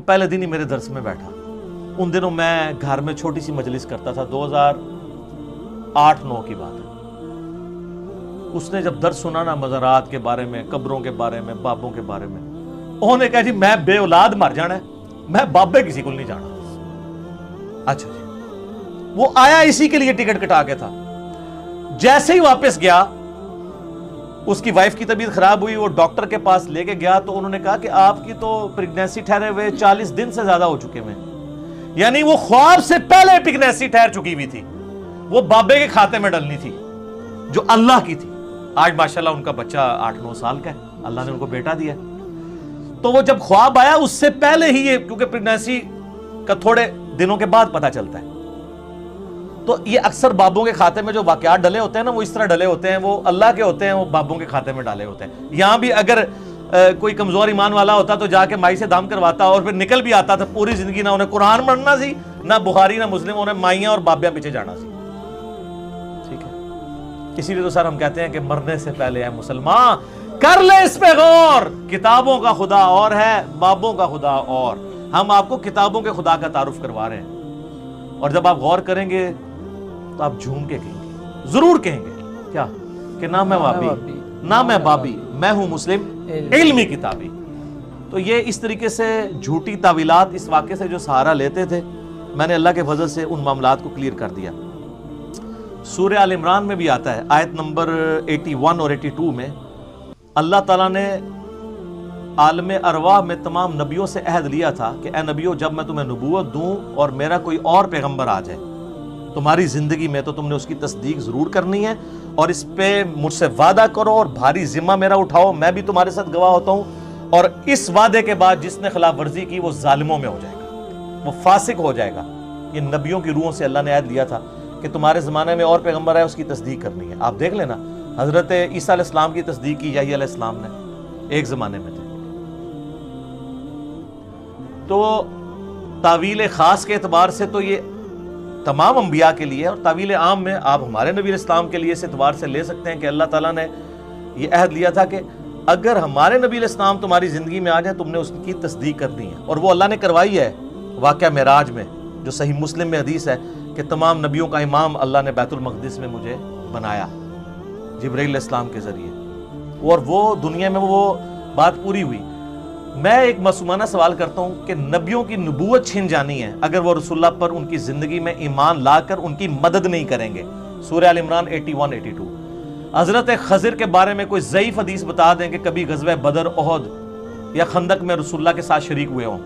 پہلے دن ہی میرے درس میں بیٹھا. ان دنوں میں گھر میں چھوٹی سی مجلس کرتا تھا, 2008-9 کی بات ہے. اس نے جب درس سنا نا مزارات کے بارے میں, قبروں کے بارے میں, بابوں کے بارے میں, انہوں نے کہا جی میں بے اولاد مر جانا ہے, میں بابے کسی کو نہیں جانا. اچھا جی, وہ آیا اسی کے لیے ٹکٹ کٹا کے تھا. جیسے ہی واپس گیا, اس کی وائف کی طبیعت خراب ہوئی, وہ ڈاکٹر کے پاس لے کے گیا تو انہوں نے کہا کہ آپ کی تو پریگنینسی ٹھہرے ہوئے 40 دن سے زیادہ ہو چکے ہیں. یعنی وہ خواب سے پہلے پریگنینسی ٹھہر چکی ہوئی تھی, وہ بابے کے کھاتے میں ڈلنی تھی جو اللہ کی تھی. آج ماشاءاللہ ان کا بچہ 8-9 سال کا ہے, اللہ نے ان کو بیٹا دیا. تو وہ جب خواب آیا اس سے پہلے ہی یہ, کیونکہ پریگنینسی کا تھوڑے دنوں کے بعد پتہ چلتا ہے, تو یہ اکثر بابوں کے کھاتے میں جو واقعات ڈلے ہوتے ہیں نا, وہ اس طرح ڈلے ہوتے ہیں, وہ اللہ کے ہوتے ہیں, وہ بابوں کے کھاتے میں ڈالے ہوتے ہیں. یہاں بھی اگر کوئی کمزور ایمان والا ہوتا تو جا کے مائی سے دام کرواتا اور پھر نکل بھی آتا تھا. پوری زندگی نہ انہیں قرآن پڑھنا سی, نہ بخاری نہ مسلم, انہیں مائیاں اور بابیاں پیچھے جانا سی. ٹھیک ہے, اسی لیے تو سر ہم کہتے ہیں کہ مرنے سے پہلے اے مسلمان کر لے اس پہ غور. کتابوں کا خدا اور ہے, بابوں کا خدا اور. ہم آپ کو کتابوں کے خدا کا تعارف کروا رہے ہیں, اور جب آپ غور کریں گے تو آپ جھوم کے کہیں گے, ضرور کہیں گے کیا, کہ نہ میں بابی نہ میں بابی, میں ہوں مسلم علمی کتابی. تو یہ اس طریقے سے جھوٹی تعویلات اس واقعے سے جو سہارا لیتے تھے, میں نے اللہ کے فضل سے ان معاملات کو کلیئر کر دیا. سورہ آل عمران میں بھی آتا ہے, آیت نمبر 81 اور 82 میں اللہ تعالیٰ نے عالم ارواح میں تمام نبیوں سے عہد لیا تھا کہ اے نبیوں, جب میں تمہیں نبوت دوں اور میرا کوئی اور پیغمبر آ جائے تمہاری زندگی میں, تو تم نے اس کی تصدیق ضرور کرنی ہے, اور اس پہ مجھ سے وعدہ کرو اور بھاری ذمہ میرا اٹھاؤ, میں بھی تمہارے ساتھ گواہ ہوتا ہوں. اور اس وعدے کے بعد جس نے خلاف ورزی کی وہ ظالموں میں ہو جائے گا, وہ فاسق ہو جائے گا. یہ نبیوں کی روحوں سے اللہ نے عہد لیا تھا کہ تمہارے زمانے میں اور پیغمبر آئے, اس کی تصدیق کرنی ہے. آپ دیکھ لینا, حضرت عیسیٰ علیہ السلام کی تصدیق کی یحییٰ علیہ السلام نے, ایک زمانے میں تھے. تو تعویل خاص کے اعتبار سے تو یہ تمام انبیاء کے لیے, اور تعویل عام میں آپ ہمارے نبی علیہ السلام کے لیے اس اعتبار سے لے سکتے ہیں کہ اللہ تعالیٰ نے یہ عہد لیا تھا کہ اگر ہمارے نبی علیہ السلام تمہاری زندگی میں آ جائے تم نے اس کی تصدیق کرنی ہے. اور وہ اللہ نے کروائی ہے. واقعہ معراج میں جو صحیح مسلم میں حدیث ہے کہ تمام نبیوں کا امام اللہ نے بیت المقدس میں مجھے بنایا جبرائیل علیہ السلام کے ذریعے, اور وہ دنیا میں وہ بات پوری ہوئی. میں ایک معصومانہ سوال کرتا ہوں کہ نبیوں کی نبوت چھن جانی ہے اگر وہ رسول اللہ پر ان کی زندگی میں ایمان لا کر ان کی مدد نہیں کریں گے. سورہ آل عمران 81-82. حضرت خضر کے بارے میں کوئی ضعیف حدیث بتا دیں کہ کبھی غزوہ بدر, احد یا خندق میں رسول اللہ کے ساتھ شریک ہوئے ہوں,